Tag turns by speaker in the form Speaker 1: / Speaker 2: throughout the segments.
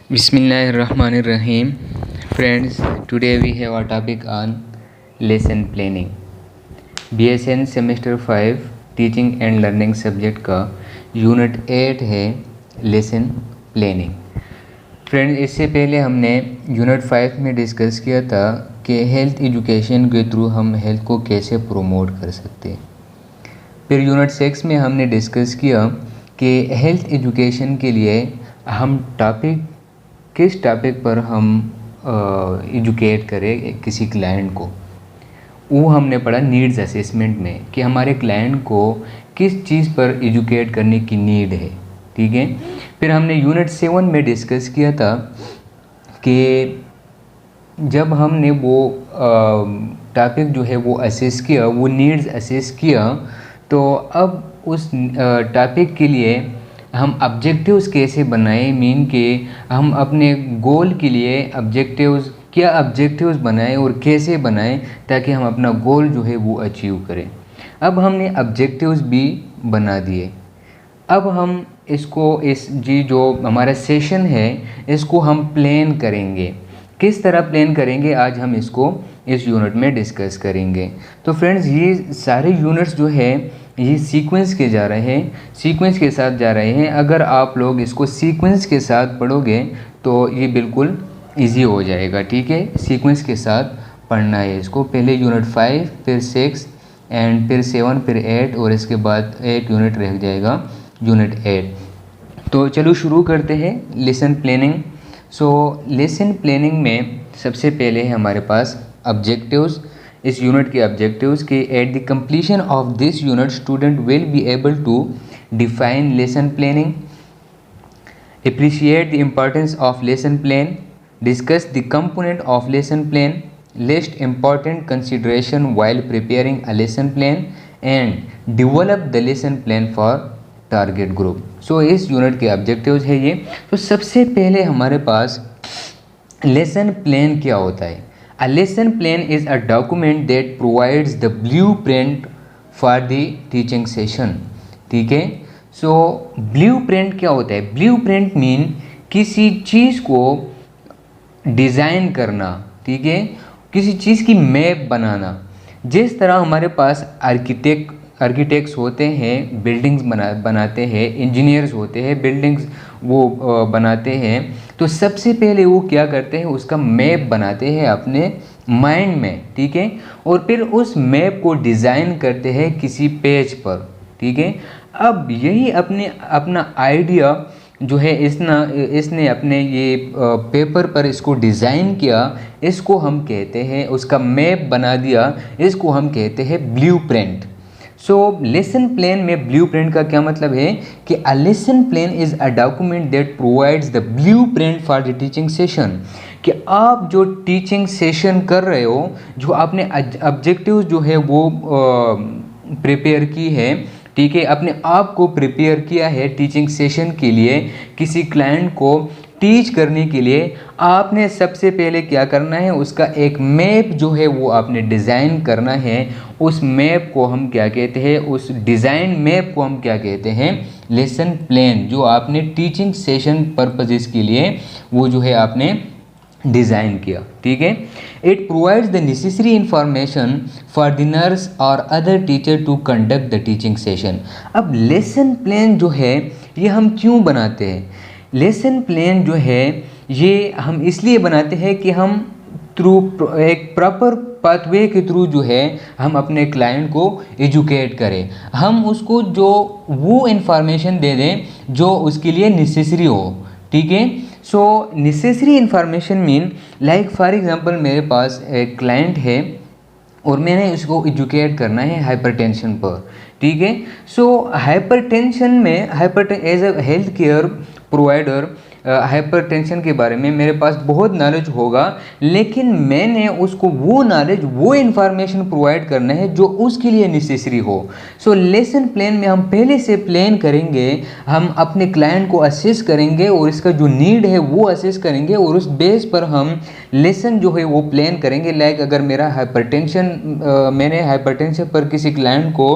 Speaker 1: Bismillahirrahmanirrahim. Friends, today we have a topic on lesson planning. BSN semester 5 teaching and learning subject का unit 8 है lesson planning. Friends, इससे पहले हमने unit 5 में discuss किया था कि हेल्थ एजुकेशन के थ्रू हम हेल्थ को कैसे प्रमोट कर सकते हैं। फिर यूनिट 6 में हमने डिस्कस किया कि हेल्थ एजुकेशन के लिए हम किस टॉपिक पर हम एजुकेट करें किसी क्लाइंट को। वो हमने पढ़ा नीड्स असेसमेंट में कि हमारे क्लाइंट को किस चीज़ पर एजुकेट करने की नीड है। ठीक है। फिर हमने यूनिट 7 में डिस्कस किया था कि जब हमने वो टॉपिक जो है वो असेस किया, वो नीड्स असेस किया, तो अब उस टॉपिक के लिए हम ऑब्जेक्टिव्स कैसे बनाएं, मीन कि हम अपने गोल के लिए ऑब्जेक्टिव्स बनाएं और कैसे बनाएं ताकि हम अपना गोल जो है वो अचीव करें। अब हमने ऑब्जेक्टिव्स भी बना दिए। अब हम जो हमारा सेशन है इसको हम प्लान करेंगे। किस तरह प्लान करेंगे आज हम इसको इस यूनिट में डिस्कस करेंगे। तो फ्रेंड्स, ये सारे यूनिट्स जो है ये सीक्वेंस के साथ जा रहे हैं। अगर आप लोग इसको सीक्वेंस के साथ पढ़ोगे तो ये बिल्कुल इजी हो जाएगा। ठीक है, सीक्वेंस के साथ पढ़ना है इसको। पहले यूनिट 5, फिर 6 एंड फिर 7, फिर 8 और इसके बाद 8 यूनिट रह जाएगा यूनिट 8। तो चलो शुरू करते हैं लेसन प्लानिंग। लेसन प्लानिंग में सबसे पहले है हमारे पास ऑब्जेक्टिव्स। इस यूनिट के ऑब्जेक्टिव्स के at the completion of this unit student will be able to define lesson planning, appreciate the importance of lesson plan, discuss the component of lesson plan, list important consideration while preparing a lesson plan and develop the lesson plan for target group। इस unit के objectives है ये। तो सबसे पहले हमारे पास lesson plan क्या होता है। A lesson plan is a document that provides the blueprint for the teaching session। ठीक है। ब्लूप्रिंट क्या होता है। ब्लूप्रिंट मीन किसी चीज़ को डिज़ाइन करना। ठीक है, किसी चीज़ की मैप बनाना। जिस तरह हमारे पास आर्किटेक्ट्स होते हैं, बिल्डिंग्स बनाते हैं, इंजीनियर्स होते हैं, बिल्डिंग्स वो बनाते हैं। तो सबसे पहले वो क्या करते हैं, उसका मैप बनाते हैं अपने माइंड में। ठीक है, और फिर उस मैप को डिज़ाइन करते हैं किसी पेज पर। ठीक है, अब यही अपना आइडिया जो है इसने अपने ये पेपर पर इसको डिज़ाइन किया, इसको हम कहते हैं, उसका मैप बना दिया, इसको हम कहते हैं ब्लूप्रिंट। लेसन प्लान में ब्लूप्रिंट का क्या मतलब है कि अ lesson plan is a document that provides the blueprint for the teaching session. कि आप जो टीचिंग सेशन कर रहे हो, जो आपने ऑब्जेक्टिव जो है वो प्रिपेयर की है। ठीक है, अपने आप को प्रिपेयर किया है टीचिंग सेशन के लिए, किसी क्लाइंट को टीच करने के लिए। आपने सबसे पहले क्या करना है, उसका एक मैप जो है वो आपने डिज़ाइन करना है। उस मैप को हम क्या कहते हैं, उस डिज़ाइन मैप को हम क्या कहते हैं, लेसन प्लान, जो आपने टीचिंग सेशन पर्पजेस के लिए वो जो है आपने डिज़ाइन किया। ठीक है, it provides the necessary information for the nurse और other teacher to conduct the teaching session. अब लेसन प्लान जो है ये हम क्यों बनाते हैं। लेसन प्लान जो है ये हम इसलिए बनाते हैं कि हम थ्रू एक प्रॉपर पाथवे के थ्रू जो है हम अपने क्लाइंट को एजुकेट करें, हम उसको जो वो इंफॉर्मेशन दे दें जो उसके लिए नेसेसरी हो। ठीक है, necessary information mean like for example मेरे पास एक क्लाइंट है और मैंने इसको एजुकेट करना है हाइपरटेंशन पर। ठीक है, हाइपरटेंशन में as a health care provider hypertension के बारे में मेरे पास बहुत नॉलेज होगा, लेकिन मैंने उसको वो नॉलेज, वो इन्फॉर्मेशन प्रोवाइड करना है जो उसके लिए नेसेसरी हो। लेसन प्लान में हम पहले से प्लान करेंगे, हम अपने क्लाइंट को असेस करेंगे और इसका जो नीड है वो असेस करेंगे और उस बेस पर हम लेसन जो है वो प्लान करेंगे। लाइक अगर मेरा मैंने हाइपरटेंशन पर किसी क्लाइंट को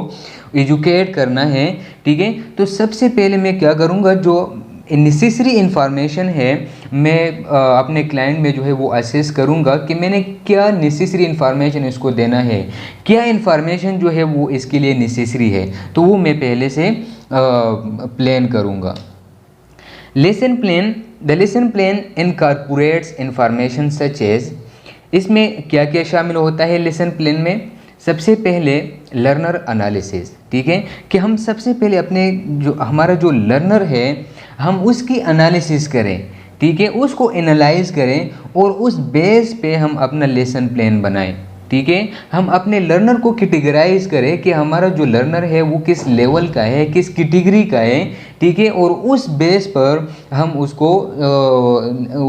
Speaker 1: एजुकेट करना है। ठीक है, तो सबसे पहले मैं क्या करूँगा, जो नेसेसरी इन्फॉर्मेशन है, मैं अपने क्लाइंट में जो है वो असेस करूँगा कि मैंने क्या नेसेसरी इन्फॉर्मेशन इसको देना है, क्या इन्फॉर्मेशन जो है वो इसके लिए नेसेसरी है, तो वो मैं पहले से प्लान करूँगा। Lesson plan, the lesson plan incorporates information such as, इसमें क्या क्या शामिल होता है लेसन प्लान में। सबसे पहले लर्नर एनालिसिस, ठीक है, कि हम सबसे पहले अपने जो हमारा जो लर्नर है हम उसकी एनालिसिस करें, ठीक है, उसको एनालाइज करें और उस बेस पे हम अपना लेसन प्लान बनाएं, ठीक है। हम अपने लर्नर को कैटेगराइज करें कि हमारा जो लर्नर है वो किस लेवल का है, किस कैटेगरी का है, ठीक है, और उस बेस पर हम उसको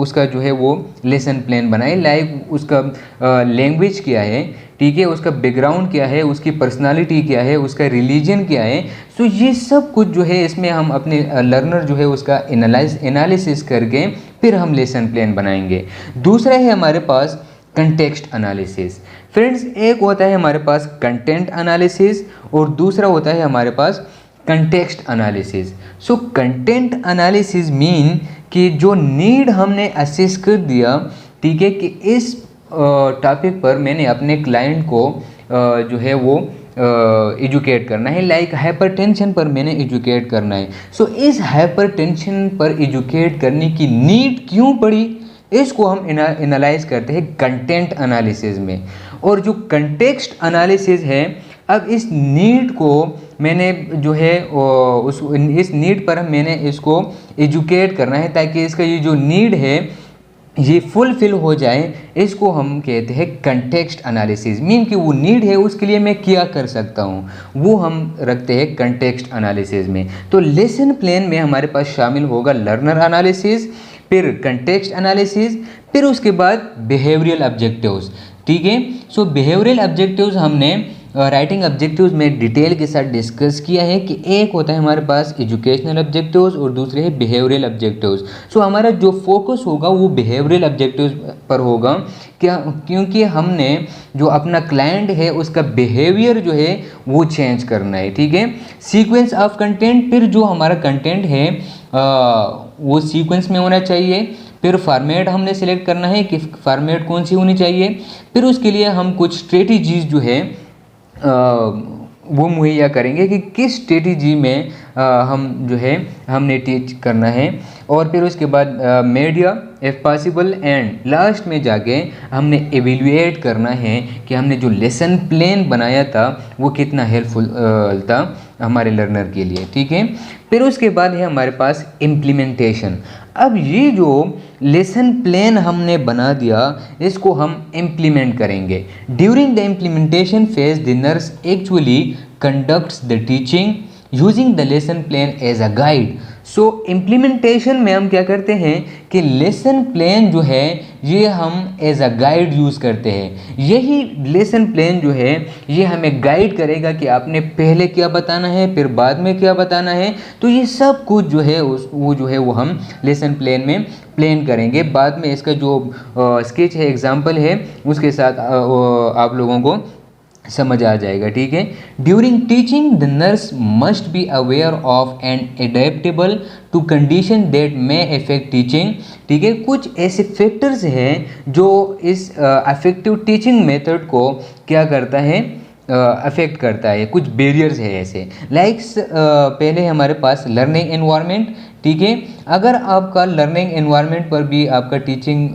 Speaker 1: उसका जो है वो लेसन प्लान बनाएं। लाइक उसका लैंग्वेज क्या है, ठीक है, उसका बैकग्राउंड क्या है, उसकी पर्सनालिटी क्या है, उसका रिलीजन क्या है। सो ये सब कुछ जो है इसमें हम अपने लर्नर जो है उसका एनालिसिस करके फिर हम लेसन प्लान बनाएंगे। दूसरा है हमारे पास कंटेक्स्ट एनालिसिस। फ्रेंड्स, एक होता है हमारे पास कंटेंट एनालिसिस और दूसरा होता है हमारे पास context analysis. So content analysis mean कि जो नीड हमने असेस कर दिया, ठीक है, कि इस टॉपिक पर मैंने अपने क्लाइंट को जो है वो एजुकेट करना है। लाइक हाइपरटेंशन पर मैंने एजुकेट करना है। सो इस हाइपरटेंशन पर एजुकेट करने की नीड क्यों पड़ी, इसको हम एनालाइज करते हैं कंटेंट एनालिसिस में। और जो कंटेक्स्ट एनालिसिस है, अब इस नीड को मैंने जो है इस नीड पर मैंने इसको एजुकेट करना है ताकि इसका ये जो नीड है ये फुलफिल हो जाए। इसको हम कहते हैं कंटेक्स्ट एनालिसिस। मीन कि वो नीड है उसके लिए मैं क्या कर सकता हूँ, वो हम रखते हैं कंटेक्स्ट एनालिसिस में। तो लेसन प्लान में हमारे पास शामिल होगा लर्नर एनालिसिस, फिर कंटेक्स्ट एनालिसिस, फिर उसके बाद बिहेवियरल ऑब्जेक्टिव्स, ठीक है। सो बिहेवियरल ऑब्जेक्टिव्स हमने राइटिंग ऑब्जेक्टिव्स में डिटेल के साथ डिस्कस किया है कि एक होता है हमारे पास एजुकेशनल ऑब्जेक्टिव्स और दूसरे है बिहेवियरल ऑब्जेक्टिव्स। सो हमारा जो फोकस होगा वो बिहेवियरल ऑब्जेक्टिव्स पर होगा, क्या, क्योंकि हमने जो अपना क्लाइंट है उसका बिहेवियर जो है वो चेंज करना है, ठीक है। सीक्वेंस ऑफ कंटेंट, फिर जो हमारा कंटेंट है वो सीक्वेंस में होना चाहिए। फिर फॉर्मेट हमने सेलेक्ट करना है कि फॉर्मेट कौन सी होनी चाहिए। फिर उसके लिए हम कुछ स्ट्रेटजीज जो है वो मुहैया करेंगे कि किस स्ट्रेटजी में हम जो है हमने टीच करना है। और फिर उसके बाद media if possible and last में जाके हमने एवेल्युएट करना है कि हमने जो लेसन प्लान बनाया था वो कितना हेल्पफुल था हमारे लर्नर के लिए, ठीक है। फिर उसके बाद है हमारे पास इम्प्लीमेंटेशन। अब ये जो लेसन प्लान हमने बना दिया इसको हम इम्प्लीमेंट करेंगे। During the implementation phase the nurse actually conducts the teaching using the lesson plan as a guide. So implementation में हम क्या करते हैं कि लेसन प्लान जो है ये हम एज अ गाइड यूज़ करते हैं। यही लेसन प्लान जो है ये हमें गाइड करेगा कि आपने पहले क्या बताना है, फिर बाद में क्या बताना है। तो ये सब कुछ जो है वो हम लेसन प्लान में प्लान करेंगे। बाद में इसका जो स्केच है, एग्जाम्पल है, उसके साथ आप लोगों को समझ आ जाएगा, ठीक है। During teaching the nurse must be aware of and adaptable to condition that may affect teaching, ठीक है। कुछ ऐसे फैक्टर्स हैं जो इस अफेक्टिव टीचिंग मेथड को क्या करता है, अफेक्ट करता है। कुछ बैरियर्स है ऐसे, लाइक पहले हमारे पास लर्निंग एनवायरनमेंट, ठीक है। अगर आपका लर्निंग एनवायरनमेंट पर भी आपका टीचिंग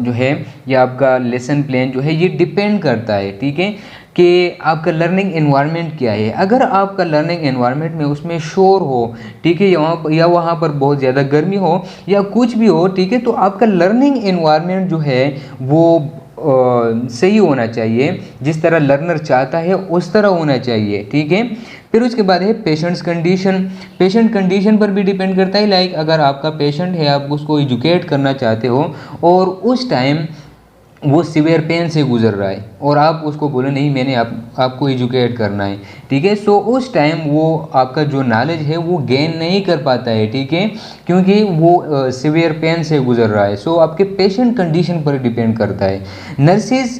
Speaker 1: जो है या आपका लेसन प्लान जो है ये डिपेंड करता है, ठीक है, कि आपका लर्निंग एनवायरनमेंट क्या है। अगर आपका लर्निंग एनवायरनमेंट में उसमें शोर हो, ठीक है, या वहाँ पर बहुत ज़्यादा गर्मी हो या कुछ भी हो, ठीक है, तो आपका लर्निंग एनवायरनमेंट जो है वो सही होना चाहिए, जिस तरह लर्नर चाहता है उस तरह होना चाहिए, ठीक है। फिर उसके बाद है पेशेंट्स कंडीशन। पेशेंट कंडीशन पर भी डिपेंड करता है। लाइक अगर आपका पेशेंट है, आप उसको एजुकेट करना चाहते हो और उस टाइम वो सीवियर पेन से गुजर रहा है और आप उसको बोले नहीं मैंने आपको एजुकेट करना है, ठीक है। सो उस टाइम वो आपका जो नॉलेज है वो गेन नहीं कर पाता है, ठीक है, क्योंकि वो सीवियर पेन से गुजर रहा है। सो आपके पेशेंट कंडीशन पर डिपेंड करता है। नर्सिस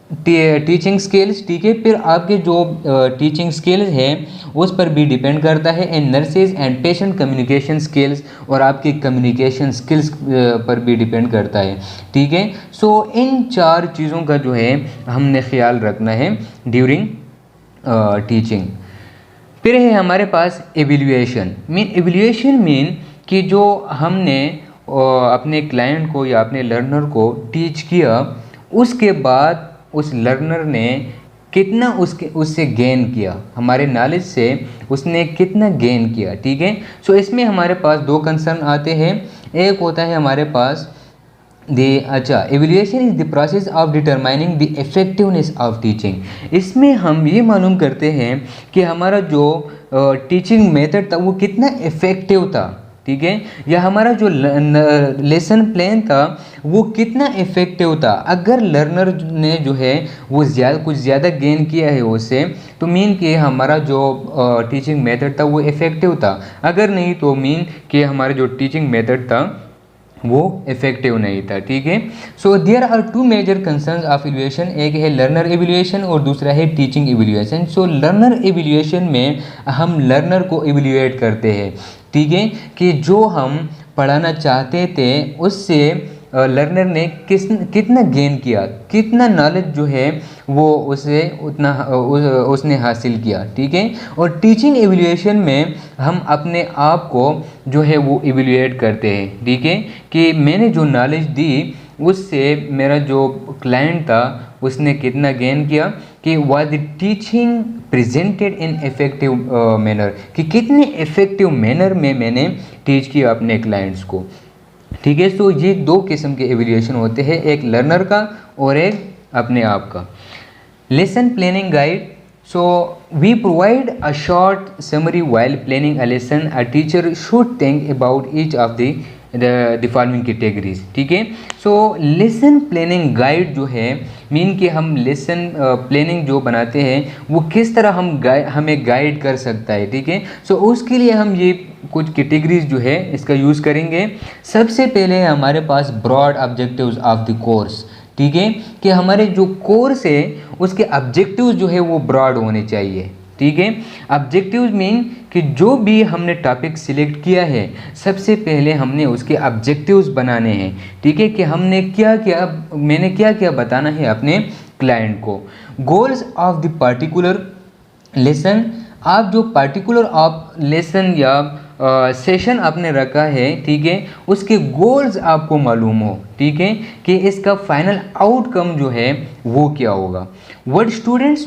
Speaker 1: टीचिंग स्किल्स, ठीक है। फिर आपके जो टीचिंग स्किल्स है उस पर भी डिपेंड करता है। And nurses and patient communication skills, और आपकी कम्युनिकेशन स्किल्स पर भी डिपेंड करता है, ठीक है। सो इन 4 चीज़ों का जो है हमने ख्याल रखना है ड्यूरिंग टीचिंग। फिर है हमारे पास एवेल्यूएशन। एवेल्यूएशन मीन कि जो हमने अपने क्लाइंट को या अपने लर्नर को टीच किया, उसके बाद उस लर्नर ने कितना उससे गेन किया, हमारे नॉलेज से उसने कितना गेन किया, ठीक है। सो इसमें हमारे पास 2 कंसर्न आते हैं। एक होता है हमारे पास evaluation is the process of determining the effectiveness of teaching. इसमें हम ये मालूम करते हैं कि हमारा जो टीचिंग मेथड था वो कितना इफ़ेक्टिव था, ठीक है, या हमारा जो लेसन प्लान था वो कितना इफ़ेक्टिव था। अगर लर्नर ने जो है वो कुछ ज़्यादा गेन किया है उससे, तो मीन कि हमारा जो टीचिंग मेथड था वो इफ़ेक्टिव था। अगर नहीं तो मीन कि हमारा जो टीचिंग मेथड था वो इफेक्टिव नहीं था, ठीक है। So there are 2 major concerns of evaluation, एक है लर्नर एवेल्यूएशन और दूसरा है teaching evaluation. So learner evaluation में हम लर्नर को एवेल्यूएट करते हैं, ठीक है, कि जो हम पढ़ाना चाहते थे उससे लर्नर ने कितना गेन किया, कितना नॉलेज जो है वो उसे उतना उसने हासिल किया, ठीक है। और टीचिंग एवेल्यूएशन में हम अपने आप को जो है वो एवेल्यूएट करते हैं, ठीक है, कि मैंने जो नॉलेज दी उससे मेरा जो क्लाइंट था उसने कितना गेन किया, कि was the teaching presented in effective manner, कि कितने इफेक्टिव मैनर में मैंने टीच किया अपने क्लाइंट्स को, ठीक है। सो ये 2 किस्म के एवेल्यूएशन होते हैं, एक लर्नर का और एक अपने आप का। Lesson planning guide. So we provide a short summary while planning a lesson. A teacher should think about each of the following categories, ठीक है। सो लेसन प्लानिंग गाइड जो है मीन कि हम लेसन प्लानिंग जो बनाते हैं वो किस तरह हमें गाइड कर सकता है, ठीक है। सो उसके लिए हम ये कुछ कैटेगरीज जो है इसका यूज़ करेंगे। सबसे पहले हमारे पास broad objectives of the course, ठीक है, कि हमारे जो कोर्स है उसके ऑब्जेक्टिव्स जो है वो ब्रॉड होने चाहिए, ठीक है। ऑब्जेक्टिव्स मीन कि जो भी हमने टॉपिक सिलेक्ट किया है सबसे पहले हमने उसके ऑब्जेक्टिव्स बनाने हैं, ठीक है, कि हमने मैंने क्या क्या बताना है अपने क्लाइंट को। Goals of the particular lesson, आप जो पार्टिकुलर आप लेसन या सेशन आपने रखा है, ठीक है, उसके गोल्स आपको मालूम हो, ठीक है, कि इसका फाइनल आउटकम जो है वो क्या होगा। What students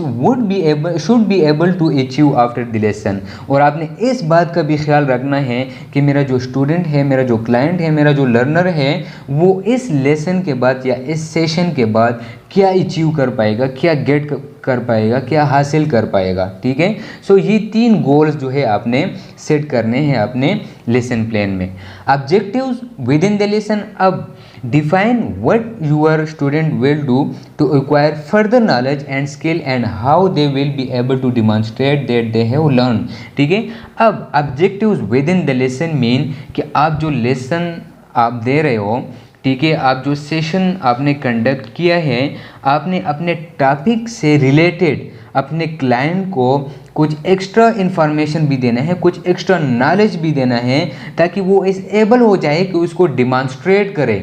Speaker 1: should be able to achieve after the lesson, और आपने इस बात का भी ख्याल रखना है कि मेरा जो स्टूडेंट है, मेरा जो क्लाइंट है, मेरा जो लर्नर है वो इस लेसन के बाद या इस सेशन के बाद क्या अचीव कर पाएगा, क्या गेट कर पाएगा, क्या हासिल कर पाएगा, ठीक है। सो ये 3 गोल्स जो है आपने सेट करने हैं अपने लेसन प्लान में। Objectives within the lesson. अब define what your student will do to acquire further knowledge and skill and how they will be able to demonstrate that they have learn, ठीक है। अब objectives within the lesson mean कि आप जो lesson आप दे रहे हो, ठीक है, आप जो सेशन आपने कंडक्ट किया है, आपने अपने टॉपिक से रिलेटेड अपने क्लाइंट को कुछ एक्स्ट्रा इन्फॉर्मेशन भी देना है, कुछ एक्स्ट्रा नॉलेज भी देना है, ताकि वो इस एबल हो जाए कि उसको डिमॉन्स्ट्रेट करे,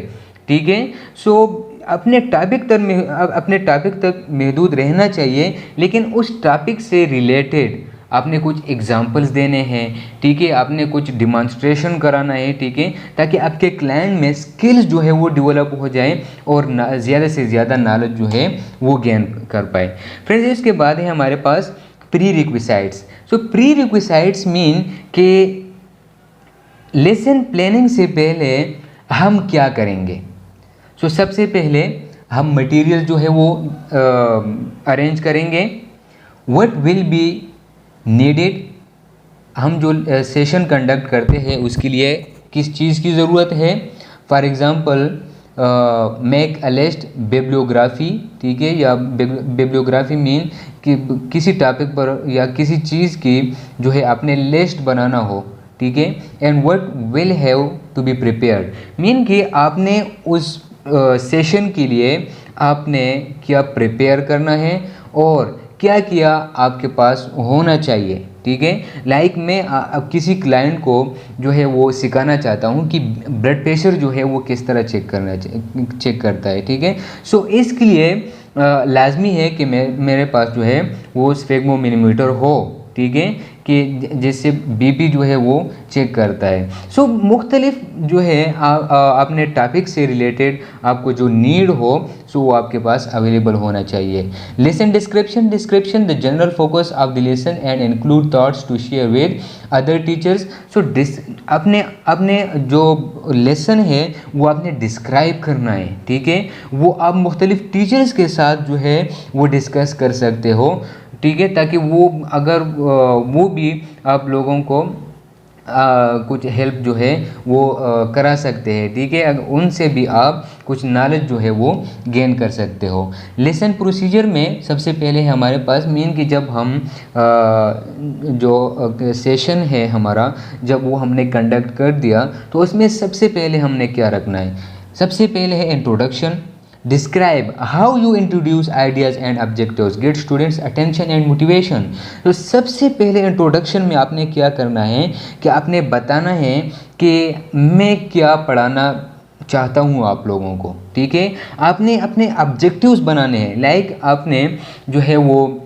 Speaker 1: ठीक है। सो अपने टॉपिक तक महदूद रहना चाहिए, लेकिन उस टॉपिक से रिलेटेड आपने कुछ एग्जाम्पल्स देने हैं, ठीक है, आपने कुछ डिमॉन्स्ट्रेशन कराना है, ठीक है, ताकि आपके क्लाइंट में स्किल्स जो है वो डेवलप हो जाए और ज़्यादा से ज़्यादा नॉलेज जो है वो गेन कर पाए। फ्रेंड्स, इसके बाद है हमारे पास प्री रिक्विसाइट्स। सो प्री रिक्विसाइट्स मीन कि लेसन प्लानिंग से पहले हम क्या करेंगे। सो सबसे पहले हम मटेरियल जो है वो अरेंज करेंगे। व्हाट विल बी नीडेड, हम जो सेशन कंडक्ट करते हैं उसके लिए किस चीज़ की ज़रूरत है। For example make a list bibliography, ठीक है, या बिब्लियोग्राफी मीन कि किसी टॉपिक पर या किसी चीज़ की जो है आपने लिस्ट बनाना हो, ठीक है। And what will have to be prepared mean कि आपने उस सेशन के लिए आपने क्या प्रिपेयर करना है और क्या क्या आपके पास होना चाहिए। ठीक है, लाइक मैं अब किसी क्लाइंट को जो है वो सिखाना चाहता हूँ कि ब्लड प्रेशर जो है वो किस तरह चेक करता है। ठीक है, सो इसके लिए लाजमी है कि मेरे पास जो है वो स्फेग्मोमीटर हो। ठीक है, कि जिससे बीपी जो है वो चेक करता है। सो मुख्तलिफ जो है अपने टॉपिक से रिलेटेड आपको जो नीड हो सो वो आपके पास अवेलेबल होना चाहिए। Lesson description the general focus of the lesson and include thoughts to share with other teachers. So अपने जो लेसन है वो आपने डिस्क्राइब करना है। ठीक है, वो आप मुख्तलिफ टीचर्स के साथ जो है वो डिस्कस कर सकते हो। ठीक है, ताकि वो अगर वो भी आप लोगों को कुछ हेल्प जो है वो करा सकते हैं। ठीक है, अगर उनसे भी आप कुछ नॉलेज जो है वो गेन कर सकते हो। लेसन प्रोसीजर में सबसे पहले हमारे पास मीन कि जब हम जो सेशन है हमारा जब वो हमने कंडक्ट कर दिया तो उसमें सबसे पहले हमने क्या रखना है। सबसे पहले है introduction. Describe how you introduce ideas and objectives, get students attention and motivation। तो सबसे पहले इंट्रोडक्शन में आपने क्या करना है कि आपने बताना है कि मैं क्या पढ़ाना चाहता हूँ आप लोगों को। ठीक है, आपने अपने ऑब्जेक्टिव्स बनाने हैं। लाइक आपने जो है वो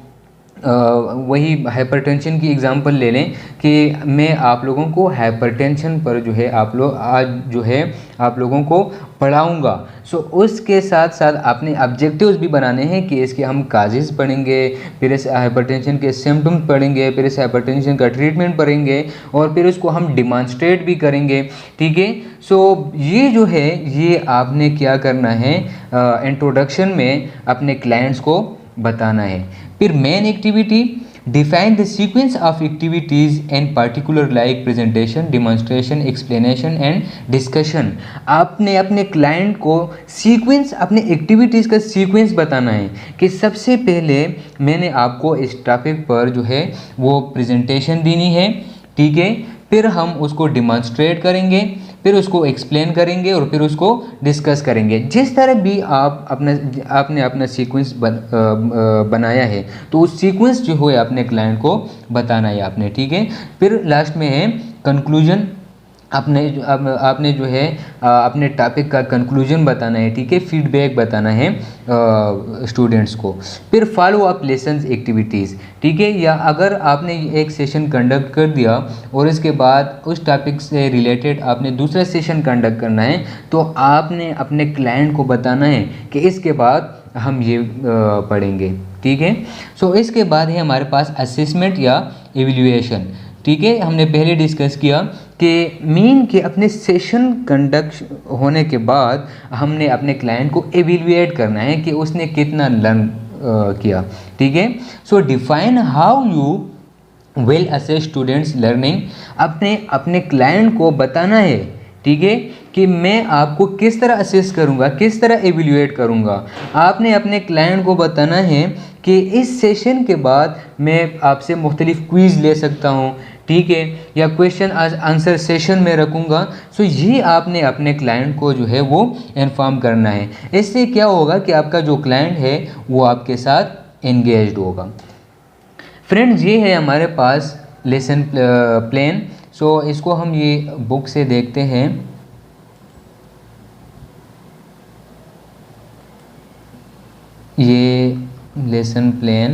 Speaker 1: वही हाइपरटेंशन की एग्जांपल ले लें कि मैं आप लोगों को हाइपरटेंशन पर जो है आज जो है आप लोगों को पढ़ाऊंगा। सो उसके साथ साथ आपने ऑब्जेक्टिव्स भी बनाने हैं कि इसके हम काजेज़ पढ़ेंगे, फिर इस हाइपरटेंशन के सिम्टम्स पढ़ेंगे, फिर इस हाइपरटेंशन का ट्रीटमेंट पढ़ेंगे और फिर उसको हम डिमॉन्स्ट्रेट भी करेंगे। ठीक है, सो ये जो है ये आपने क्या करना है इंट्रोडक्शन में अपने क्लाइंट्स को बताना है। फिर main activity define the sequence of activities and particular like presentation, demonstration, explanation and discussion. आपने अपने क्लाइंट को सीक्वेंस अपने एक्टिविटीज़ का सीक्वेंस बताना है कि सबसे पहले मैंने आपको इस टॉपिक पर जो है वो प्रेजेंटेशन देनी है। ठीक है, फिर हम उसको डिमॉन्स्ट्रेट करेंगे, फिर उसको एक्सप्लेन करेंगे और फिर उसको डिस्कस करेंगे। जिस तरह भी आपने अपना सीक्वेंस बनाया है तो उस सीक्वेंस जो है अपने क्लाइंट को बताना है आपने। ठीक है, फिर लास्ट में है कंक्लूजन। आपने जो है अपने टॉपिक का कंक्लूजन बताना है। ठीक है, फीडबैक बताना है स्टूडेंट्स को। फिर फॉलो अप लेसन्स एक्टिविटीज़। ठीक है, या अगर आपने एक सेशन कंडक्ट कर दिया और इसके बाद उस टॉपिक से रिलेटेड आपने दूसरा सेशन कंडक्ट करना है तो आपने अपने क्लाइंट को बताना है कि इसके बाद हम ये पढ़ेंगे। ठीक है, सो इसके बाद है हमारे पास असेसमेंट या एवेल्यूएशन। ठीक है, हमने पहले डिस्कस किया कि मीन के अपने सेशन कंडक्ट होने के बाद हमने अपने क्लाइंट को एवेल्यूएट करना है कि उसने कितना लर्न किया। ठीक है, सो define how you will assess students learning. अपने क्लाइंट को बताना है। ठीक है, कि मैं आपको किस तरह असेस करूंगा, किस तरह एवेल्यूएट करूंगा। आपने अपने क्लाइंट को बताना है कि इस सेशन के बाद मैं आपसे मुख्तलिफ क्विज़ ले सकता हूँ। ठीक है, या क्वेश्चन आंसर सेशन में रखूँगा। सो ये आपने अपने क्लाइंट को जो है वो इन्फॉर्म करना है। इससे क्या होगा कि आपका जो क्लाइंट है वो आपके साथ एंगेज्ड होगा। फ्रेंड्स, ये है हमारे पास लेसन प्लान। सो इसको हम ये बुक से देखते हैं। ये लेसन प्लान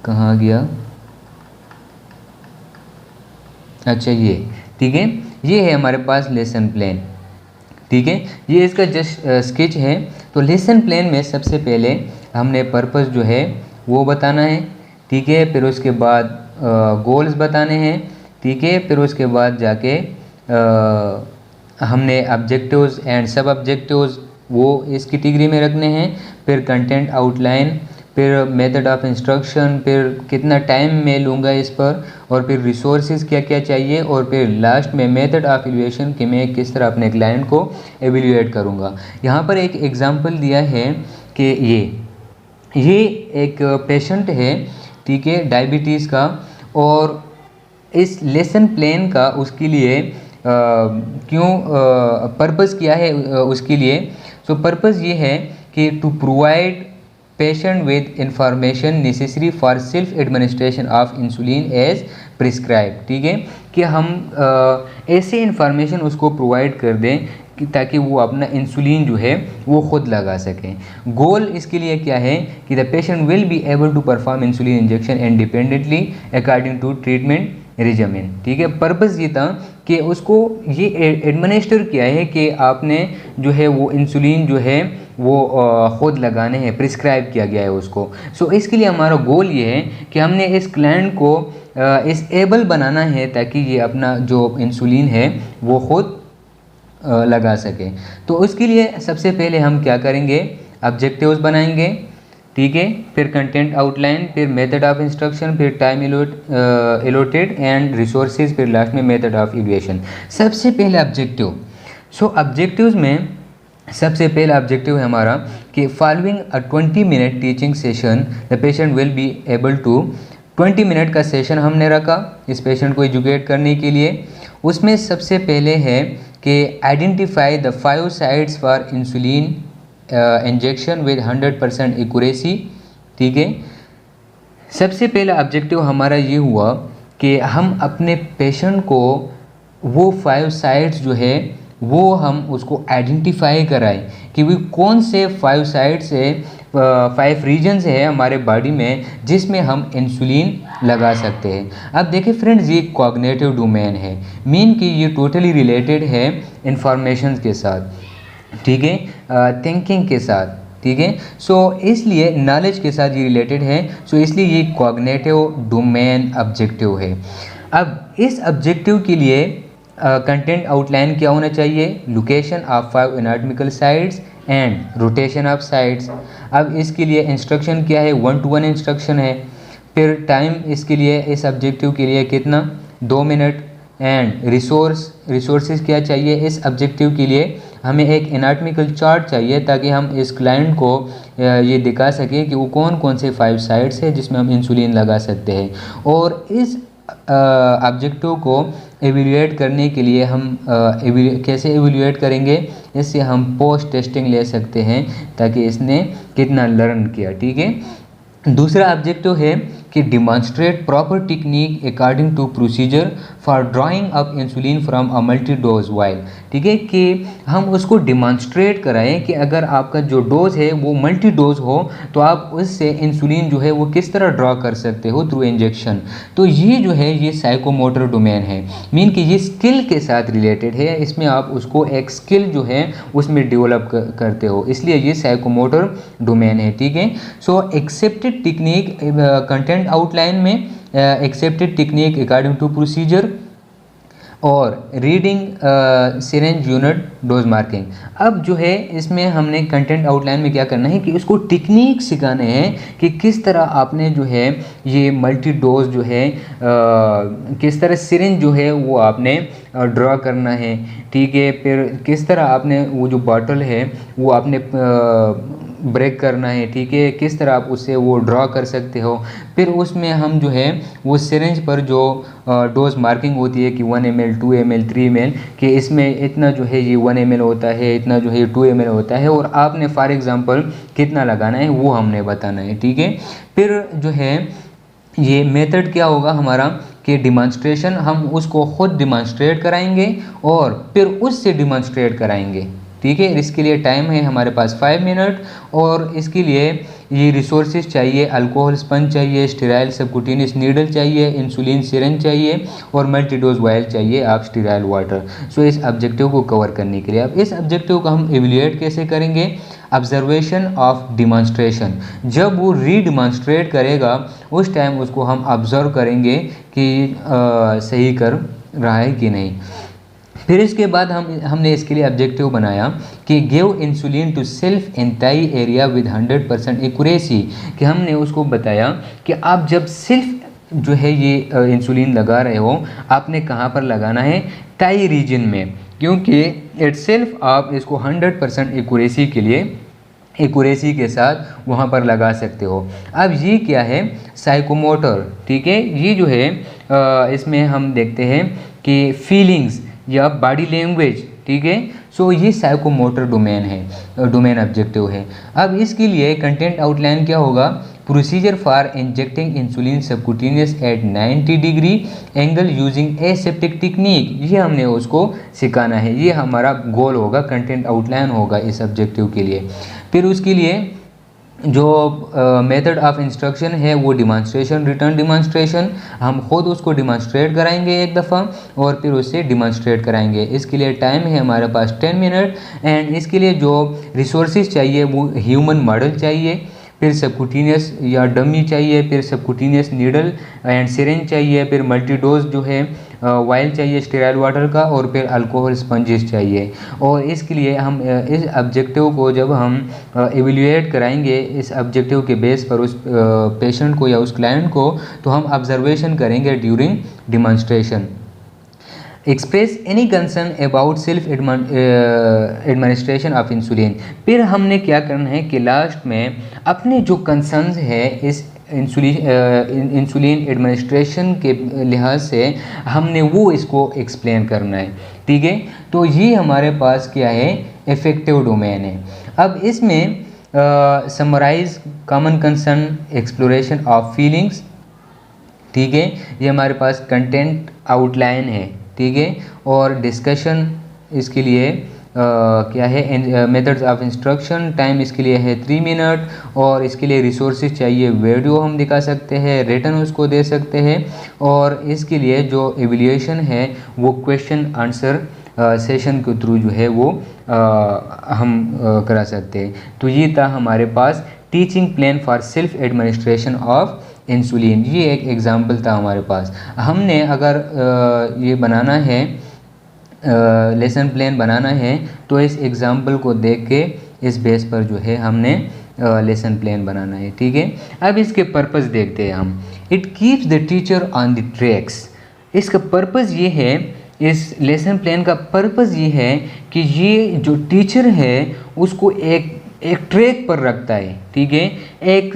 Speaker 1: कहाँ गया? अच्छा, ये ठीक है, ये है हमारे पास लेसन प्लान। ठीक है, ये इसका जस्ट स्केच है। तो लेसन प्लान में सबसे पहले हमने पर्पस जो है वो बताना है। ठीक है, फिर उसके बाद गोल्स बताने हैं। ठीक है, फिर उसके बाद जाके हमने ऑब्जेक्टिव्स एंड सब ऑब्जेक्टिव्स वो इस कैटेगरी में रखने हैं। फिर कंटेंट आउटलाइन, फिर मेथड ऑफ इंस्ट्रक्शन, फिर कितना टाइम मैं लूँगा इस पर, और फिर रिसोर्सेज क्या क्या चाहिए, और फिर लास्ट में मेथड ऑफ इवैल्यूएशन कि मैं किस तरह अपने क्लाइंट को एवेल्यूएट करूँगा। यहाँ पर एक एग्जांपल दिया है कि ये एक पेशेंट है। ठीक है, डायबिटीज़ का, और इस लेसन प्लान का उसके लिए क्यों पर्पस किया है उसके लिए। सो पर्पस ये है कि कि to provide patient with information necessary for self administration of insulin as prescribe. ठीक है, कि हम ऐसे इंफॉर्मेशन उसको प्रोवाइड कर दें कि ताकि वो अपना इंसुलिन जो है वो खुद लगा सकें। गोल इसके लिए क्या है कि the patient will be able to perform insulin injection independently according to treatment regimen. ठीक है, पर्पस ये था कि उसको ये एडमिनिस्टर किया है कि आपने जो है वो इंसुलिन जो है वो ख़ुद लगाने हैं, प्रिस्क्राइब किया गया है उसको। सो इसके लिए हमारा गोल ये है कि हमने इस क्लाइंट को इस एबल बनाना है ताकि ये अपना जो इंसुलिन है वो ख़ुद लगा सके। तो उसके लिए सबसे पहले हम क्या करेंगे, ऑब्जेक्टिव्स बनाएंगे। ठीक है, फिर कंटेंट आउटलाइन, फिर मेथड ऑफ इंस्ट्रक्शन, फिर टाइम एलोटेड एंड रिसोर्सेज, फिर लास्ट में मेथड ऑफ इवैल्यूएशन। सबसे पहले ऑब्जेक्टिव। सो ऑब्जेक्टिव्स में सबसे पहला ऑब्जेक्टिव है हमारा कि following a 20 minute teaching session the patient will be able to. 20 minute का सेशन हमने रखा इस पेशेंट को एजुकेट करने के लिए। उसमें सबसे पहले है कि identify the 5 sites for insulin injection with 100% accuracy. ठीक है, सबसे पहला ऑब्जेक्टिव हमारा ये हुआ कि हम अपने पेशेंट को वो 5 साइट्स जो है वो हम उसको आइडेंटिफाई कराएं कि वो कौन से 5 साइट्स है, 5 रीजन्स है हमारे बॉडी में जिसमें हम इंसुलिन लगा सकते हैं। अब देखिए फ्रेंड्स, ये कॉग्निटिव डोमेन है, मीन कि ये टोटली रिलेटेड है इंफॉर्मेशन के साथ। ठीक है, थिंकिंग के साथ। ठीक है, सो इसलिए नॉलेज के साथ ये रिलेटेड है। सो इसलिए ये कॉग्निटिव डोमेन ऑब्जेक्टिव है। अब इस ऑब्जेक्टिव के लिए कंटेंट आउटलाइन क्या होना चाहिए, location of 5 anatomical sites and rotation of sites. अब इसके लिए इंस्ट्रक्शन क्या है, 1-to-1 इंस्ट्रक्शन है। फिर टाइम इसके लिए, इस ऑब्जेक्टिव के लिए कितना, 2 मिनट। एंड रिसोर्सेज क्या चाहिए, इस ऑब्जेक्टिव के लिए हमें एक एनाटॉमिकल चार्ट चाहिए ताकि हम इस क्लाइंट को ये दिखा सकें कि वो कौन कौन से 5 साइट्स है जिसमें हम इंसुलिन लगा सकते हैं। और इस ऑब्जेक्टिव को एवेल्यूएट करने के लिए हम कैसे एवेल्यूएट करेंगे, इससे हम पोस्ट टेस्टिंग ले सकते हैं ताकि इसने कितना लर्न किया। ठीक है, दूसरा ऑब्जेक्टिव है कि demonstrate proper technique according to procedure for drawing up insulin from a multi dose vial. ठीक है, कि हम उसको डिमॉन्स्ट्रेट कराएं कि अगर आपका जो डोज है वो मल्टी डोज हो तो आप उससे इंसुलिन जो है वो किस तरह ड्रॉ कर सकते हो थ्रू इंजेक्शन। तो ये जो है ये साइकोमोटर डोमेन है, मीन कि ये स्किल के साथ रिलेटेड है। इसमें आप उसको एक स्किल जो है उसमें डेवलप करते हो, इसलिए ये साइकोमोटर डोमेन है। ठीक है, so accepted technique content outline में accepted technique according to procedure और reading syringe unit dose marking. अब जो है इसमें हमने कंटेंट आउटलाइन में क्या करना है कि उसको टेक्निक सिखाने हैं कि किस तरह आपने जो है ये मल्टी डोज जो है किस तरह सिरेंज जो है वो आपने ड्रॉ करना है। ठीक है, फिर किस तरह आपने वो जो बॉटल है वो आपने ब्रेक करना है। ठीक है, किस तरह आप उससे वो ड्रॉ कर सकते हो। फिर उसमें हम जो है वो सिरेंज पर जो डोज मार्किंग होती है कि 1 ml 2 ml 3 ml कि इसमें इतना जो है ये 1 ml होता है, इतना जो है 2 ml होता है, और आपने फॉर एग्जांपल कितना लगाना है वो हमने बताना है। ठीक है, फिर जो है ये मेथड क्या होगा हमारा कि डिमॉन्स्ट्रेशन, हम उसको खुद डिमॉन्स्ट्रेट कराएंगे और फिर उससे डिमॉन्स्ट्रेट कराएंगे। ठीक है, इसके लिए टाइम है हमारे पास 5 मिनट, और इसके लिए ये रिसोर्सेज चाहिए, अल्कोहल स्पंज चाहिए, स्टेराइल सबक्यूटेनियस नीडल चाहिए, इंसुलिन सिरेंज चाहिए और मल्टी डोज वायल चाहिए आप स्टेराइल वाटर। सो इस ऑब्जेक्टिव को कवर करने के लिए अब इस ऑब्जेक्टिव को हम एवेल्यूएट कैसे करेंगे, ऑब्जर्वेशन ऑफ डिमॉन्स्ट्रेशन। जब वो रीडिमॉन्स्ट्रेट करेगा उस टाइम उसको हम ऑब्जर्व करेंगे कि सही कर रहा है कि नहीं। फिर इसके बाद हमने इसके लिए ऑब्जेक्टिव बनाया कि गिव इंसुलिन टू सेल्फ एंटाई एरिया विद 100% एक्यूरेसी, कि हमने उसको बताया कि आप जब सिर्फ जो है ये इंसुलिन लगा रहे हो आपने कहाँ पर लगाना है, टाई रीजन में, क्योंकि इटसेल्फ आप इसको 100% एक्यूरेसी के लिए एक्यूरेसी के साथ वहाँ पर लगा सकते हो। अब ये क्या है, साइकोमोटर। ठीक है, ये जो है इसमें हम देखते हैं कि फीलिंग्स या बॉडी लैंग्वेज। ठीक है, सो ये साइकोमोटर डोमेन है, डोमेन ऑब्जेक्टिव है। अब इसके लिए कंटेंट आउटलाइन क्या होगा, procedure for injecting insulin subcutaneous at 90 degree angle using aseptic technique, ये हमने उसको सिखाना है, ये हमारा गोल होगा, कंटेंट आउटलाइन होगा इस ऑब्जेक्टिव के लिए। फिर उसके लिए जो मेथड ऑफ इंस्ट्रक्शन है वो डिमॉन्स्ट्रेशन, रिटर्न डिमॉन्स्ट्रेशन, हम खुद उसको डिमॉन्स्ट्रेट कराएंगे एक दफ़ा और फिर उससे डिमॉन्स्ट्रेट कराएंगे। इसके लिए टाइम है हमारे पास 10 मिनट एंड इसके लिए जो रिसोर्सेज चाहिए वो ह्यूमन मॉडल चाहिए, फिर सबक्यूटेनियस या डमी चाहिए, फिर सबक्यूटेनियस नीडल एंड सिरिंज चाहिए, फिर मल्टीडोज जो है वायल चाहिए स्टेराइल वाटर का, और फिर अल्कोहल स्पंजेस चाहिए। और इसके लिए हम इस ऑब्जेक्टिव को जब हम एवेल्यूएट कराएंगे इस ऑब्जेक्टिव के बेस पर उस पेशेंट को या उस क्लाइंट को, तो हम ऑब्जर्वेशन करेंगे during demonstration. Express any concern about self administration of insulin. फिर हमने क्या करना है कि लास्ट में अपने जो कंसर्न्स है इस इंसुलिन एडमिनिस्ट्रेशन के लिहाज से हमने वो इसको एक्सप्लेन करना है, ठीक है। तो ये हमारे पास क्या है, इफेक्टिव डोमेन है। अब इसमें summarise common concern, exploration of feelings, ठीक है, ये हमारे पास कंटेंट आउटलाइन है, ठीक है। और डिस्कशन इसके लिए क्या है, मेथड्स ऑफ इंस्ट्रक्शन, टाइम इसके लिए है 3 मिनट, और इसके लिए रिसोर्सेज चाहिए, वीडियो हम दिखा सकते हैं, रिटर्न उसको दे सकते हैं, और इसके लिए जो एवेल्यूएशन है वो क्वेश्चन आंसर सेशन के थ्रू जो है वो हम करा सकते हैं। तो ये था हमारे पास teaching plan for self administration of insulin, ये एक एग्जाम्पल था हमारे पास। हमने अगर ये बनाना है, लेसन प्लान बनाना है, तो इस एग्जाम्पल को देख के इस बेस पर जो है हमने लेसन प्लान बनाना है, ठीक है। अब इसके पर्पस देखते हैं हम। It keeps the teacher on the tracks, इसका पर्पस ये है, इस लेसन प्लान का पर्पस ये है कि ये जो टीचर है उसको एक ट्रैक पर रखता है, ठीक है, एक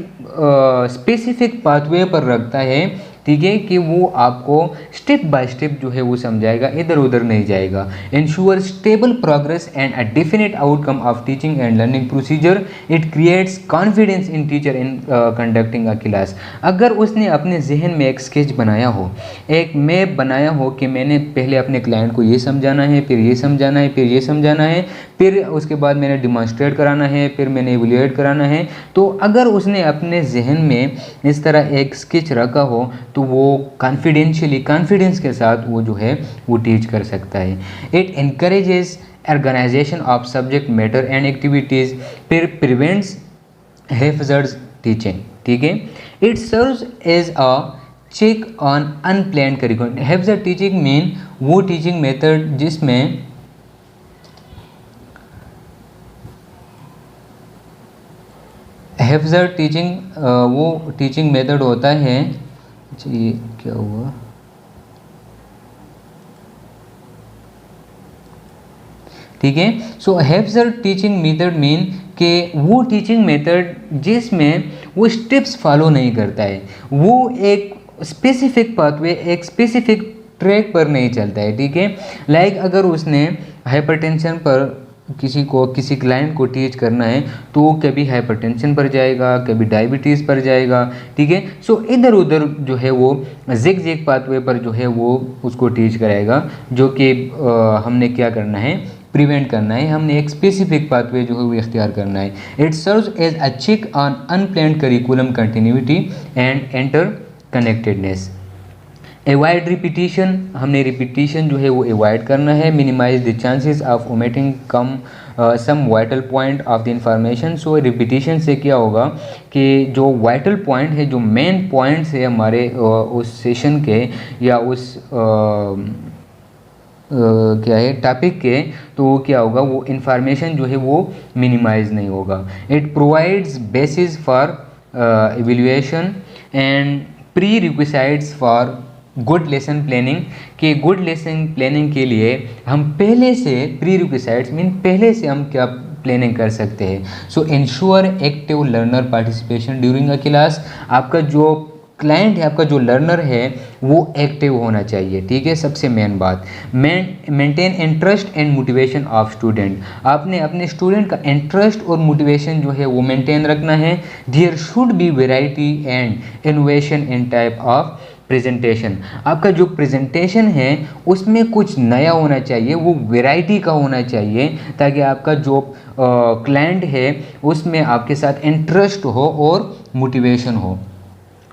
Speaker 1: स्पेसिफिक पाथवे पर रखता है, ठीक है, कि वो आपको स्टेप बाय स्टेप जो है वो समझाएगा, इधर उधर नहीं जाएगा। Ensure stable progress and a definite outcome of teaching and learning procedure. It creates confidence in teacher in conducting a class. अगर उसने अपने जहन में एक स्केच बनाया हो, एक मैप बनाया हो कि मैंने पहले अपने क्लाइंट को ये समझाना है, फिर ये समझाना है, फिर ये समझाना है, फिर उसके बाद मैंने डिमॉन्स्ट्रेट कराना है, फिर मैंने इवैल्यूएट कराना है, तो अगर उसने अपने जहन में इस तरह एक स्केच रखा हो तो वो कॉन्फिडेंस के साथ वो जो है वो टीच कर सकता है। It encourages organisation of subject matter and activities, फिर प्रिवेंट्स हैफजर्ड्स टीचिंग, ठीक है। It serves as a check on unplanned curriculum. Haphazard teaching mean वो टीचिंग मेथड जिसमें हैफजर्ड टीचिंग वो टीचिंग मेथड होता है, ये क्या हुआ, ठीक है। So haphazard teaching method mean कि वो टीचिंग मेथड जिसमें वो स्टेप्स फॉलो नहीं करता है, वो एक स्पेसिफिक पाथवे, एक स्पेसिफिक ट्रैक पर नहीं चलता है, ठीक है। लाइक अगर उसने हाइपरटेंशन पर किसी क्लाइंट को टीच करना है तो वो कभी हाइपरटेंशन पर जाएगा, कभी डायबिटीज़ पर जाएगा, ठीक है। सो इधर उधर जो है वो जिग पाथवे पर जो है वो उसको टीच कराएगा, जो कि हमने क्या करना है, प्रिवेंट करना है, हमने एक स्पेसिफिक पाथवे जो है वो इख्तियार करना है। It serves as a check on unplanned curriculum continuity and interconnectedness. Avoid repetition, हमने रिपीटिशन जो है वो एवॉइड करना है। Minimise the chances of omitting some vital point of the information. So repetition से क्या होगा कि जो वाइटल पॉइंट है, जो मेन पॉइंट्स है हमारे उस सेशन के या उस क्या है टॉपिक के, तो वो क्या होगा, वो इंफॉर्मेशन जो है वो मिनिमाइज नहीं होगा। It provides basis for evaluation and prerequisites for good lesson planning, के गुड लेसन प्लानिंग के लिए हम पहले से प्री रिक्विसाइट्स मीन पहले से हम क्या प्लानिंग कर सकते हैं। सो ensure active learner participation during a class. आपका जो क्लाइंट है, आपका जो लर्नर है वो एक्टिव होना चाहिए, ठीक है। सबसे मेन बात, maintain interest and motivation of student, आपने अपने स्टूडेंट का इंटरेस्ट और मोटिवेशन जो है वो मेंटेन रखना है। There should be variety and innovation in type of presentation, आपका जो प्रेजेंटेशन है उसमें कुछ नया होना चाहिए, वो वैरायटी का होना चाहिए, ताकि आपका जो क्लाइंट है उसमें आपके साथ इंटरेस्ट हो और मोटिवेशन हो।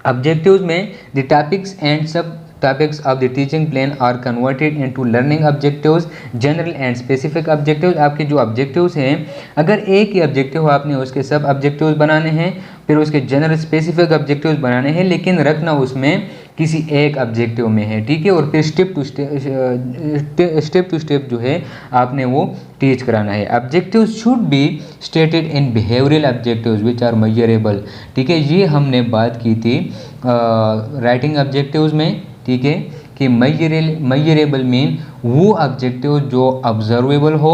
Speaker 1: ऑब्जेक्टिव्स में द टॉपिक्स एंड सब topics of the teaching plan are converted into learning objectives, general and specific objectives, आपके जो objectives हैं, अगर एक ही objective आपने उसके सब objectives बनाने हैं, फिर उसके general specific objectives बनाने हैं, लेकिन रखना उसमें किसी एक objective में है, ठीक है। और फिर step to step जो है आपने वो टीच कराना है। Objectives should be stated in behavioral objectives which are measurable, ठीक है। ये हमने बात की थी राइटिंग ऑब्जेक्टिव्स में, ठीक है, कि मेजरेबल मीन वो ऑब्जेक्टिव जो ऑब्जर्वेबल हो,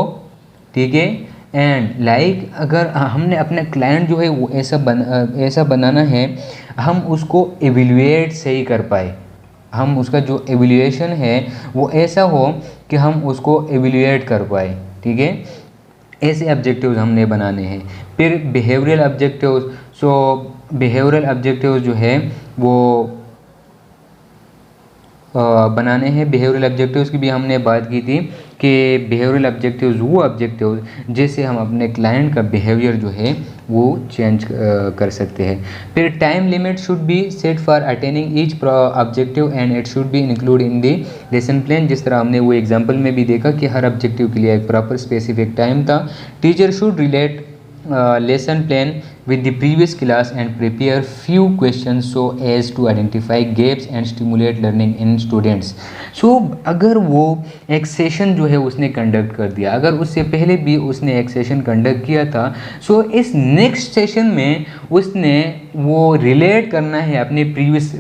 Speaker 1: ठीक है। एंड लाइक अगर हमने अपना क्लाइंट जो है वो ऐसा बनाना है, हम उसको एवेल्युएट सही कर पाए, हम उसका जो एवेल्युएशन है वो ऐसा हो कि हम उसको एवेल्युएट कर पाए, ठीक है। ऐसे ऑब्जेक्टिव्स हमने बनाने हैं। फिर बिहेवियरल ऑब्जेक्टिव्स, सो बिहेवियरल ऑब्जेक्टिव्स जो है वो बनाने हैं। बिहेवियरल ऑब्जेक्टिव्स की भी हमने बात की थी कि बिहेवियरल ऑब्जेक्टिव्स वो ऑब्जेक्टिव्स जिससे हम अपने क्लाइंट का बिहेवियर जो है वो चेंज कर सकते हैं। फिर time limit should be set for attaining each objective and it should be include in the lesson plan, जिस तरह हमने वो एग्जांपल में भी देखा कि हर ऑब्जेक्टिव के लिए एक प्रॉपर स्पेसिफिक टाइम था। Teacher should relate lesson plan with the previous class and prepare few questions so as to identify gaps and stimulate learning in students। so अगर वो एक सेशन जो है उसने कंडक्ट कर दिया, अगर उससे पहले भी उसने एक सेशन कंडक्ट किया था, सो इस नेक्स्ट सेशन में उसने वो रिलेट करना है अपने प्रीवियस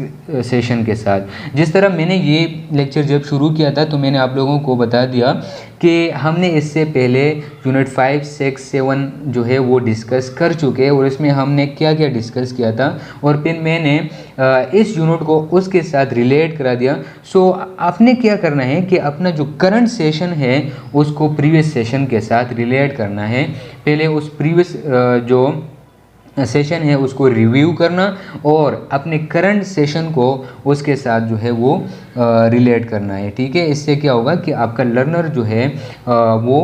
Speaker 1: सेशन के साथ। जिस तरह मैंने ये लेक्चर जब शुरू किया था तो मैंने आप लोगों को बता दिया कि हमने इससे पहले यूनिट 5, 6, 7 जो है वो डिस्कस कर चुके हैं, और इसमें हमने क्या क्या डिस्कस किया था, और फिर मैंने इस यूनिट को उसके साथ रिलेट करा दिया। सो आपने क्या करना है कि अपना जो करंट सेशन है उसको प्रीवियस सेशन के साथ रिलेट करना है। पहले उस प्रीवियस जो सेशन है उसको रिव्यू करना और अपने करंट सेशन को उसके साथ जो है वो रिलेट करना है, ठीक है। इससे क्या होगा कि आपका लर्नर जो है वो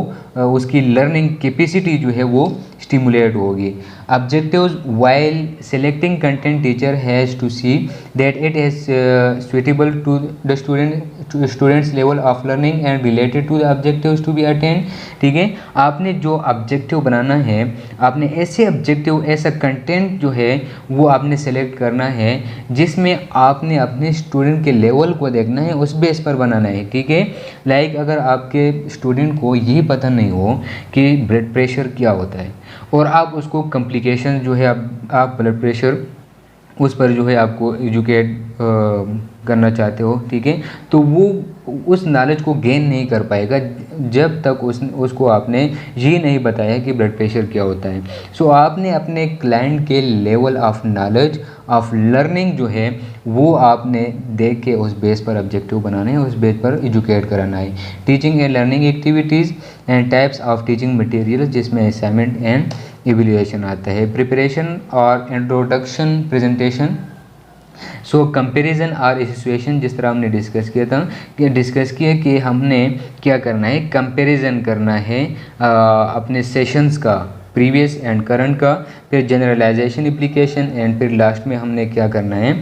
Speaker 1: उसकी लर्निंग कैपेसिटी जो है वो स्टिमुलेट होगी। Objectives while selecting content teacher has to see that it is suitable to the students level of learning and related to the objectives to be attend, ठीक है। आपने जो ऑब्जेक्टिव बनाना है, आपने ऐसे ऑब्जेक्टिव, ऐसा कंटेंट जो है वो आपने सेलेक्ट करना है जिसमें आपने अपने स्टूडेंट के लेवल को देखना है, उस बेस पर बनाना है, ठीक है। लाइक अगर आपके स्टूडेंट को यही पता नहीं हो कि ब्लड प्रेशर क्या होता है और आप उसको कॉम्प्लिकेशन जो है आप ब्लड प्रेशर उस पर जो है आपको एजुकेट करना चाहते हो, ठीक है, तो वो उस नॉलेज को गेन नहीं कर पाएगा जब तक उसको आपने ये नहीं बताया कि ब्लड प्रेशर क्या होता है। सो आपने अपने क्लाइंट के level of knowledge of learning जो है वो आपने देख के उस बेस पर ऑब्जेक्टिव बनाना है, उस बेस पर एजुकेट कराना है। Teaching and learning activities and types of teaching material, जिसमें असाइनमेंट एंड इवैल्यूएशन आता है। प्रिपरेशन और इंट्रोडक्शन प्रेजेंटेशन, सो कंपैरिजन और एसोसिएशन, जिस तरह हमने डिस्कस किया कि हमने क्या करना है, कंपैरिजन करना है अपने सेशंस का, प्रीवियस एंड करंट का, फिर जनरलाइजेशन एप्लीकेशन, एंड फिर लास्ट में हमने क्या करना है,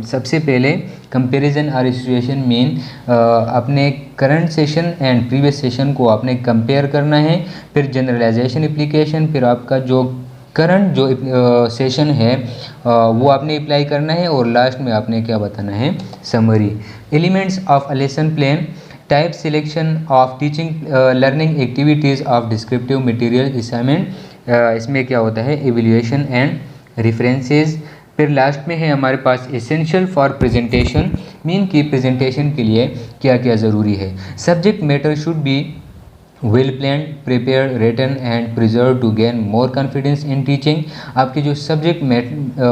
Speaker 1: सबसे पहले कंपैरिजन और एसोसिएशन मीन अपने current session and previous session को आपने कंपेयर करना है, फिर जनरलाइजेशन एप्लीकेशन, फिर आपका जो करंट जो सेशन है वो आपने अप्लाई करना है, और लास्ट में आपने क्या बताना है, summary. Elements of a lesson plan, type selection of teaching learning activities of descriptive material assignment, इसमें क्या होता है, एवैल्यूएशन एंड रेफरेंसेस। फिर लास्ट में है हमारे पास एसेंशियल फॉर प्रेजेंटेशन, मीन की प्रेजेंटेशन के लिए क्या क्या ज़रूरी है। Subject matter should be well plan, prepare, written and preserve to gain more confidence in teaching. आपके जो सब्जेक्ट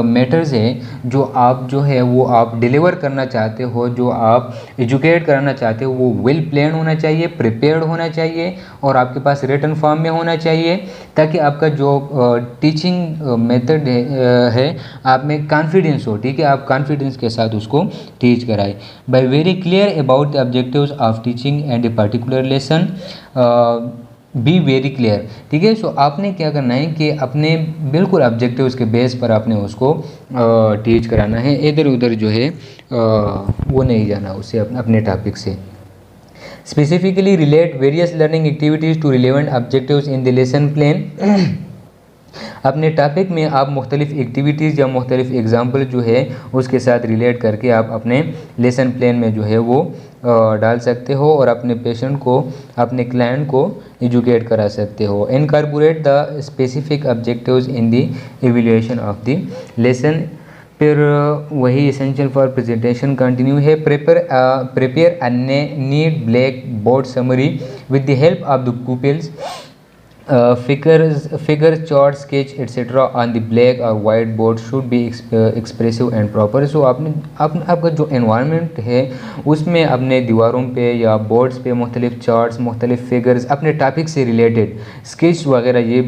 Speaker 1: मैटर्स है जो आप जो है वो आप डिलीवर करना चाहते हो, जो आप एजुकेट कराना चाहते हो, वो वेल प्लान होना चाहिए, प्रिपेयर्ड होना चाहिए और आपके पास रिटन फॉर्म में होना चाहिए, ताकि आपका जो टीचिंग मेथड है आप में कॉन्फिडेंस हो। ठीक है, आप कॉन्फिडेंस के साथ उसको टीच कराए। By very clear about the objectives of teaching and a particular lesson, be very clear. ठीक है, सो आपने क्या करना है कि अपने बिल्कुल ऑब्जेक्टिव्स के बेस पर आपने उसको टीच कराना है, इधर उधर जो है वो नहीं जाना उससे अपने टॉपिक से। Specifically relate various learning activities to relevant objectives in the lesson plan. अपने टॉपिक में आप मुख्तलिफ एक्टिविटीज़ या मुख्तलिफ एग्जाम्पल जो है उसके साथ रिलेट करके आप अपने लेसन प्लान में जो है वो डाल सकते हो और अपने पेशेंट को, अपने क्लाइंट को एजुकेट करा सकते हो। Incorporate the specific objectives in the evaluation of the lesson. फिर वही एसेंशियल फॉर प्रेजेंटेशन कंटिन्यू है। Prepare a neat black board summary with the help of the pupils, figure, chart, sketch etc. on the black or white board should be expressive and proper। सो आपका जो environment है उसमें अपने दीवारों पे या boards पे मुख्तलिफ चार्ट्स, मुख्तलिफ फिगर्स अपने टॉपिक से रिलेटेड स्केच वगैरह ये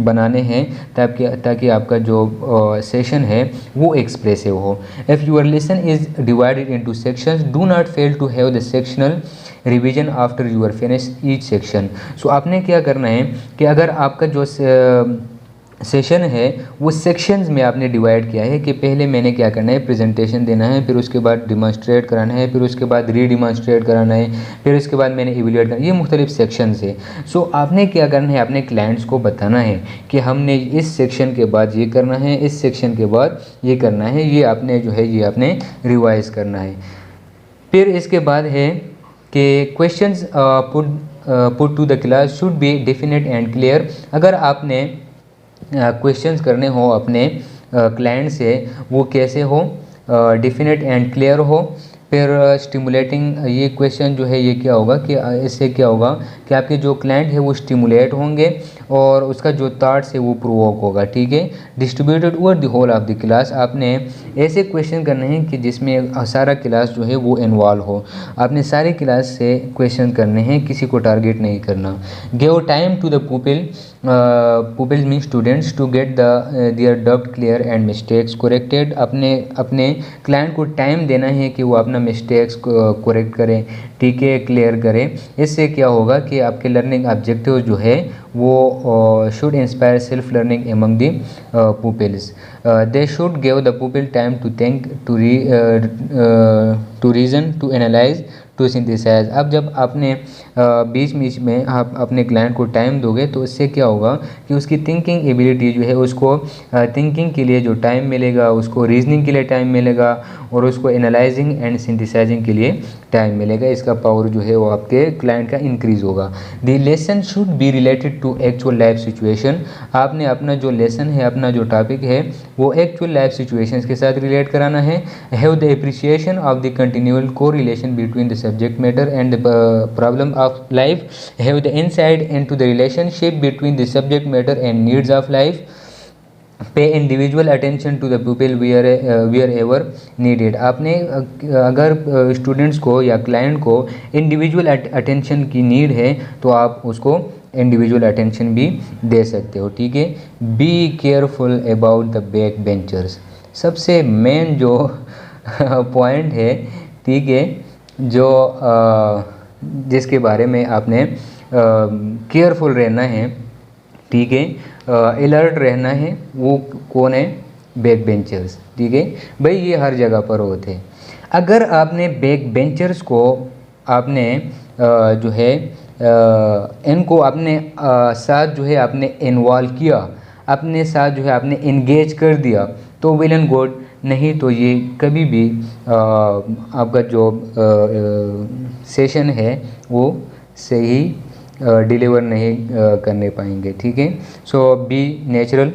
Speaker 1: बनाने हैं ताकि आपका जो सेशन है वो एक्सप्रेसिव हो। If your lesson is divided into sections, do not fail to have the sectional revision after your finish each section. So आपने क्या करना है कि अगर आपका जो सेशन है वो सेक्शंस में आपने डिवाइड किया है कि पहले मैंने क्या करना है, प्रेजेंटेशन देना है, फिर उसके बाद डिमॉन्स्ट्रेट कराना है, फिर उसके बाद रीडिमॉन्स्ट्रेट कराना है, फिर उसके बाद मैंने इवेल्यूएट करना है, ये मुख्तलिफ सेक्शंस है। सो आपने क्या करना है, अपने क्लाइंट्स को बताना है कि हमने इस सेक्शन के बाद ये करना है, इस सेक्शन के बाद ये करना है, ये आपने जो है ये आपने रिवाइज करना है। फिर इसके बाद है कि questions put to the class should be definite and clear. अगर आपने क्वेश्चंस करने हो अपने क्लाइंट से, वो कैसे हो, डेफिनेट एंड क्लियर हो। फिर स्टिमुलेटिंग, ये क्वेश्चन जो है ये क्या होगा कि इससे क्या होगा कि आपके जो क्लाइंट है वो स्टिमुलेट होंगे और उसका जो थॉट्स है वो प्रोवोक होगा। ठीक है, distributed over the whole of the class, आपने ऐसे क्वेश्चन करने हैं कि जिसमें सारा क्लास जो है वो इन्वॉल्व हो। आपने सारे क्लास से क्वेश्चन करने हैं, किसी को टारगेट नहीं करना। Give time to the pupils mean students to get their doubt clear and mistakes corrected. अपने क्लाइंट को टाइम देना है कि वो अपना मिस्टेक्स करेक्ट करें, ठीक है, क्लियर करें। इससे क्या होगा कि आपके लर्निंग ऑब्जेक्टिव जो है वो should inspire self learning among the pupils. They should give the pupil time to think, to reason, to analyse, to synthesise. अब जब आपने बीच बीच में आप अपने क्लाइंट को टाइम दोगे तो इससे क्या होगा कि उसकी थिंकिंग एबिलिटी जो है, उसको थिंकिंग के लिए जो टाइम मिलेगा, उसको रीजनिंग के लिए टाइम मिलेगा और उसको एनालाइजिंग एंड सिंथेसाइजिंग के लिए टाइम मिलेगा। इसका पावर जो है वो आपके क्लाइंट का इंक्रीज होगा। The lesson should be related to actual life situation. आपने अपना जो लेसन है, अपना जो टॉपिक है वो एक्चुअल लाइफ सिचुएशंस के साथ रिलेट कराना है। Have the appreciation of the continual correlation between the subject matter and the problem of life, have the insight into the relationship between the subject matter and needs of life, pay individual attention to the pupil wherever needed। आपने अगर students को या client को individual attention की need है तो आप उसको इंडिविजुअल अटेंशन भी दे सकते हो। ठीक है, be careful about the back benchers. सबसे मेन जो पॉइंट है, ठीक है, जो जिसके बारे में आपने केयरफुल रहना है, ठीक है, अलर्ट रहना है, वो कौन है, बैक बेंचर्स। ठीक है भाई, ये हर जगह पर होते हैं। अगर आपने बैक बेंचर्स को आपने जो है इनको अपने साथ जो है आपने इन्वॉल्व किया, अपने साथ जो है आपने इंगेज कर दिया तो वेल एंड गुड, नहीं तो ये कभी भी आपका जो सेशन है वो सही डिलीवर नहीं करने पाएंगे। ठीक है, so be natural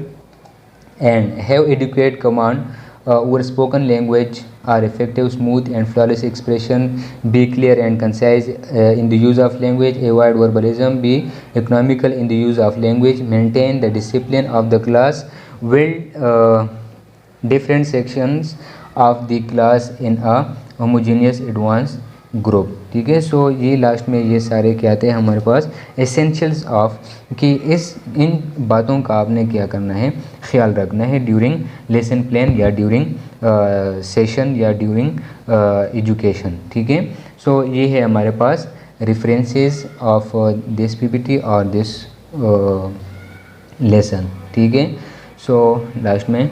Speaker 1: and have adequate command our spoken language are effective, smooth and flawless expression, be clear and concise in the use of language, avoid verbalism, be economical in the use of language, maintain the discipline of the class, build different sections of the class in a homogeneous advanced group. ठीक है, so ये last में ये सारे क्या थे हमारे पास essentials of कि इन बातों का आपने क्या करना है, ख्याल रखना है ड्यूरिंग लेसन प्लान या ड्यूरिंग सेशन या ड्यूरिंग एजुकेशन। ठीक है, सो ये है हमारे पास रेफरेंसेस ऑफ दिस पीपीटी और दिस लेसन। ठीक है, सो लास्ट में